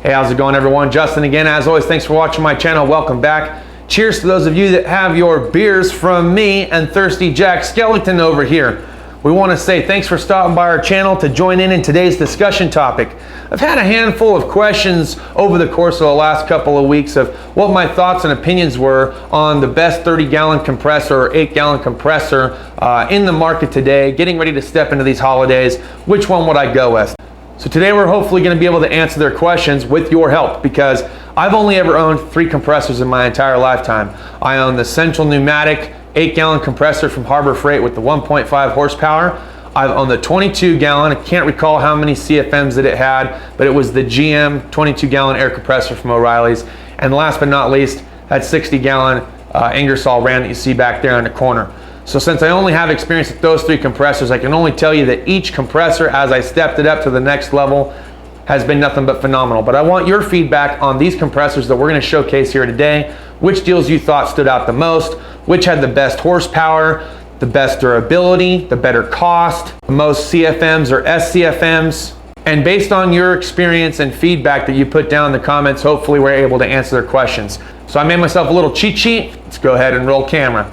Hey, how's it going, everyone? Justin again. As always, thanks for watching my channel. Welcome back. Cheers to those of you that have your beers from me and Thirsty Jack Skellington over here. We want to say thanks for stopping by our channel to join in today's discussion topic. I've had a handful of questions over the course of the last couple of weeks of what my thoughts and opinions were on the best 30-gallon compressor or 8-gallon compressor in the market today, getting ready to step into these holidays. Which one would I go with? So today we're hopefully going to be able to answer their questions with your help, because I've only ever owned 3 compressors in my entire lifetime. I own the Central Pneumatic 8-gallon compressor from Harbor Freight with the 1.5 horsepower. I've owned the 22-gallon, I can't recall how many CFMs that it had, but it was the GM 22-gallon air compressor from O'Reilly's. And last but not least, that 60-gallon Ingersoll Rand that you see back there in the corner. So since I only have experience with those 3 compressors, I can only tell you that each compressor, as I stepped it up to the next level, has been nothing but phenomenal. But I want your feedback on these compressors that we're going to showcase here today. Which deals you thought stood out the most? Which had the best horsepower, the best durability, the better cost, the most CFMs or SCFMs? And based on your experience and feedback that you put down in the comments, hopefully we're able to answer their questions. So I made myself a little cheat sheet. Let's go ahead and roll camera.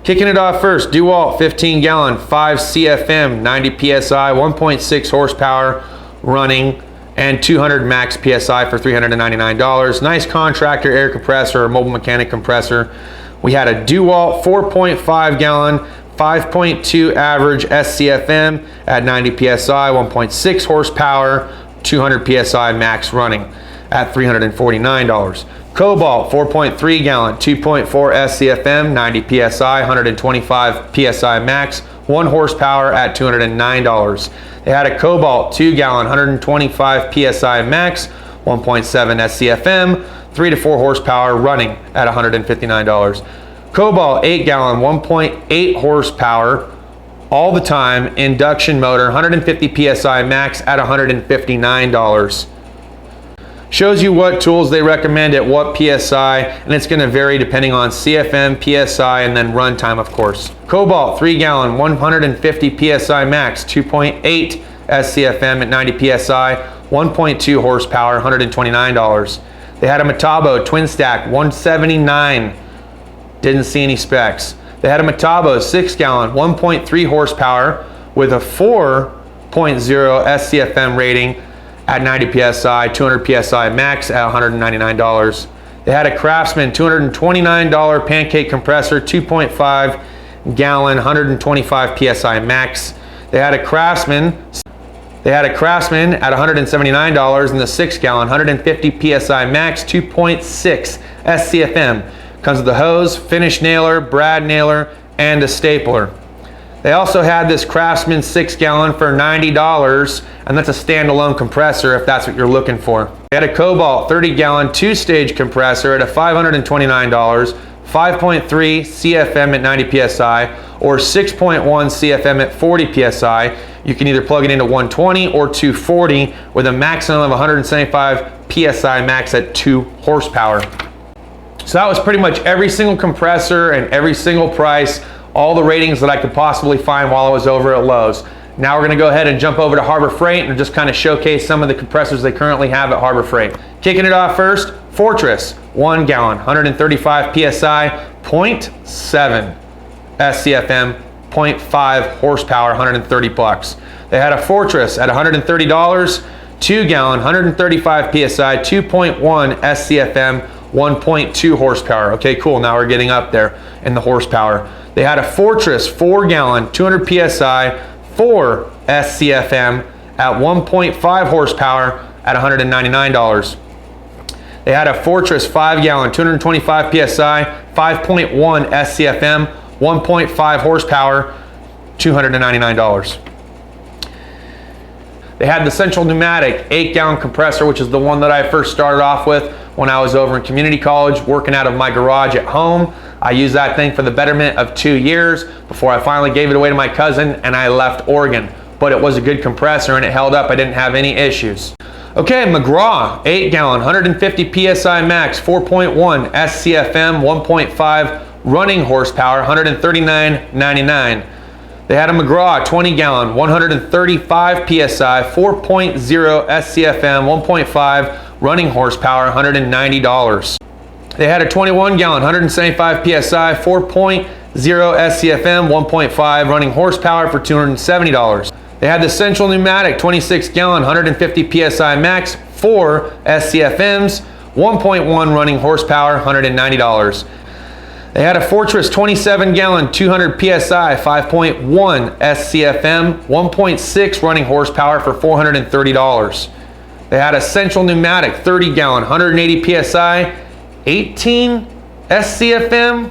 Kicking it off first, DeWalt 15-gallon, 5 CFM, 90 PSI, 1.6 horsepower running, and 200 max PSI for $399. Nice contractor air compressor or mobile mechanic compressor. We had a DeWalt 4.5-gallon, 5.2 average SCFM at 90 PSI, 1.6 horsepower, 200 PSI max running at $349. Cobalt 4.3-gallon, 2.4 SCFM, 90 PSI, 125 PSI max, 1 horsepower at $209. They had a Cobalt 2-gallon, 125 PSI max, 1.7 SCFM, 3 to 4 horsepower running at $159. Cobalt 8-gallon, 1.8 horsepower all the time, induction motor, 150 PSI max at $159. Shows you what tools they recommend at what PSI, and it's going to vary depending on CFM, PSI, and then runtime, of course. Cobalt 3-gallon, 150 PSI max, 2.8 SCFM at 90 PSI, 1.2 horsepower, $129. They had a Metabo twin stack, 179. Didn't see any specs. They had a Metabo 6-gallon, 1.3 horsepower with a 4.0 SCFM rating at 90 PSI, 200 PSI max at $199. They had a Craftsman $229 pancake compressor, 2.5 gallon, 125 PSI max. They had a Craftsman at $179 in the 6-gallon, 150 PSI max, 2.6 SCFM. Comes with the hose, finish nailer, brad nailer, and a stapler. They also had this Craftsman 6-gallon for $90, and that's a standalone compressor if that's what you're looking for. They had a Cobalt 30-gallon 2-stage compressor at a $529, 5.3 CFM at 90 PSI, or 6.1 CFM at 40 PSI. You can either plug it into 120 or 240 with a maximum of 175 PSI max at 2 horsepower. So that was pretty much every single compressor and every single price, all the ratings that I could possibly find while I was over at Lowe's. Now we're going to go ahead and jump over to Harbor Freight and just kind of showcase some of the compressors they currently have at Harbor Freight. Kicking it off first, Fortress 1-gallon, 135 PSI, 0.7 SCFM, 0.5 horsepower, 130 bucks. They had a Fortress at $130, 2-gallon, 135 PSI, 2.1 SCFM, 1.2 horsepower. Okay, cool. Now we're getting up there in the horsepower. They had a Fortress 4-gallon, 200 PSI, 4 SCFM at 1.5 horsepower at $199. They had a Fortress 5-gallon, 225 PSI, 5.1 SCFM, 1.5 horsepower, $299. They had the Central Pneumatic 8-gallon compressor, which is the one that I first started off with when I was over in community college working out of my garage at home. I used that thing for the betterment of 2 years before I finally gave it away to my cousin and I left Oregon. But it was a good compressor and it held up. I didn't have any issues. Okay, McGraw 8-gallon, 150 PSI max, 4.1 SCFM, 1.5 running horsepower, $139.99. They had a McGraw 20-gallon, 135 PSI, 4.0 SCFM, 1.5 running horsepower, $190. They had a 21 gallon, 175 PSI, 4.0 SCFM, 1.5 running horsepower for $270. They had the Central Pneumatic 26 gallon, 150 PSI max, 4 SCFMs, 1.1 running horsepower, $190. They had a Fortress 27 gallon, 200 PSI, 5.1 SCFM, 1.6 running horsepower for $430. They had a Central Pneumatic 30 gallon, 180 PSI, 18 SCFM,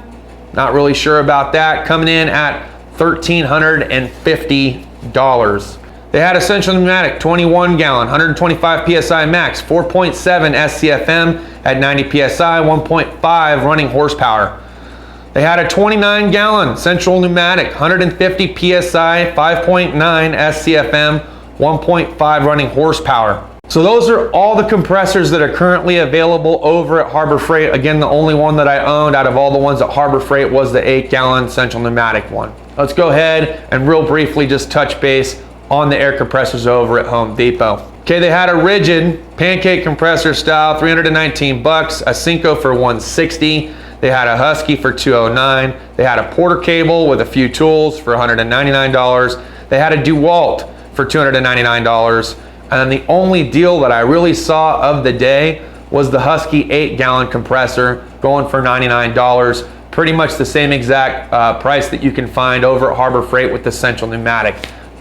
not really sure about that, coming in at $1,350. They had a Central Pneumatic 21 gallon, 125 PSI max, 4.7 SCFM at 90 PSI, 1.5 running horsepower. They had a 29 gallon Central Pneumatic, 150 PSI, 5.9 SCFM, 1.5 running horsepower. So those are all the compressors that are currently available over at Harbor Freight. Again, the only one that I owned out of all the ones at Harbor Freight was the 8 gallon Central Pneumatic one. Let's go ahead and real briefly just touch base on the air compressors over at Home Depot. Okay, they had a rigid pancake compressor style, $319, a Cinco for $160. They had a Husky for $209. They had a Porter cable with a few tools for $199. They had a DeWalt for $299. And then the only deal that I really saw of the day was the Husky 8 gallon compressor going for $99. Pretty much the same exact price that you can find over at Harbor Freight with the Central Pneumatic.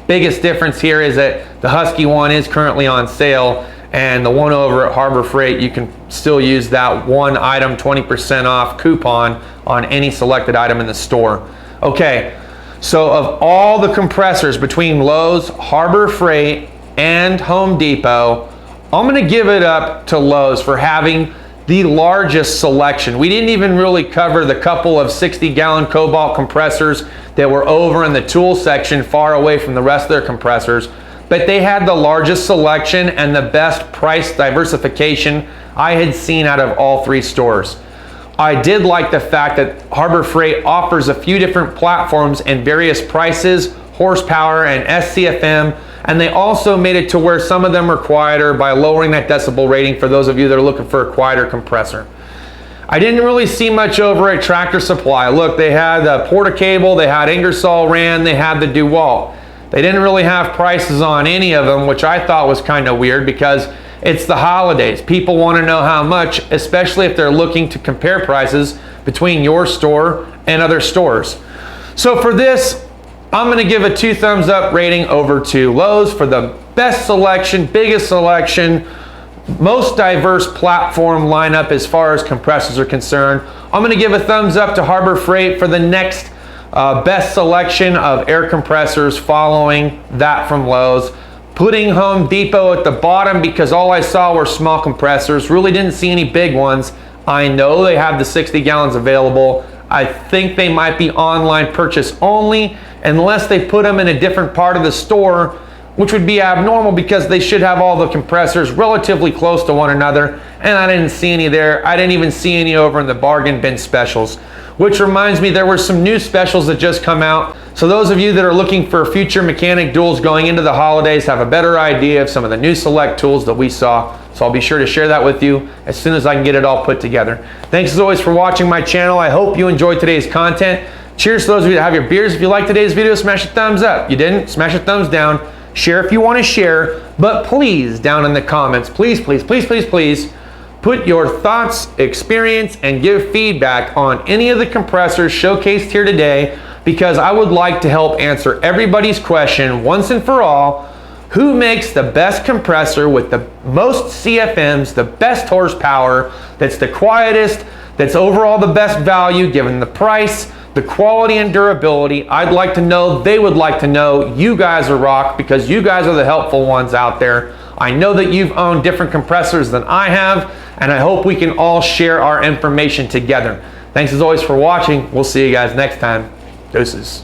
Biggest difference here is that the Husky one is currently on sale, and the one over at Harbor Freight, you can still use that one item 20% off coupon on any selected item in the store. Okay, so of all the compressors between Lowe's, Harbor Freight, and Home Depot, I'm gonna give it up to Lowe's for having the largest selection. We didn't even really cover the couple of 60 gallon Cobalt compressors that were over in the tool section far away from the rest of their compressors, but they had the largest selection and the best price diversification I had seen out of all 3 stores. I did like the fact that Harbor Freight offers a few different platforms and various prices, horsepower and SCFM, and they also made it to where some of them are quieter by lowering that decibel rating for those of you that are looking for a quieter compressor. I didn't really see much over at Tractor Supply. Look, they had the Porter cable, they had Ingersoll Rand, they had the DeWalt. They didn't really have prices on any of them, which I thought was kind of weird because it's the holidays. People want to know how much, especially if they're looking to compare prices between your store and other stores. So for this, I'm going to give a 2 thumbs up rating over to Lowe's for the best selection, biggest selection, most diverse platform lineup as far as compressors are concerned. I'm going to give a thumbs up to Harbor Freight for the next best selection of air compressors following that from Lowe's. Putting Home Depot at the bottom because all I saw were small compressors. Really didn't see any big ones. I know they have the 60 gallons available. I think they might be online purchase only unless they put them in a different part of the store, which would be abnormal because they should have all the compressors relatively close to one another, and I didn't see any there. I didn't even see any over in the bargain bin specials, which reminds me there were some new specials that just come out. So those of you that are looking for future mechanic duals going into the holidays have a better idea of some of the new select tools that we saw. So I'll be sure to share that with you as soon as I can get it all put together. Thanks as always for watching my channel. I hope you enjoyed today's content. Cheers to those of you that have your beers. If you liked today's video, smash a thumbs up. You didn't? Smash a thumbs down. Share if you want to share, but please, down in the comments, please, please, please, please, please, put your thoughts, experience, and give feedback on any of the compressors showcased here today, because I would like to help answer everybody's question once and for all. Who makes the best compressor with the most CFMs, the best horsepower, that's the quietest, that's overall the best value given the price, the quality and durability? I'd like to know, they would like to know. You guys are rock because you guys are the helpful ones out there. I know that you've owned different compressors than I have, and I hope we can all share our information together. Thanks as always for watching. We'll see you guys next time. Deuces.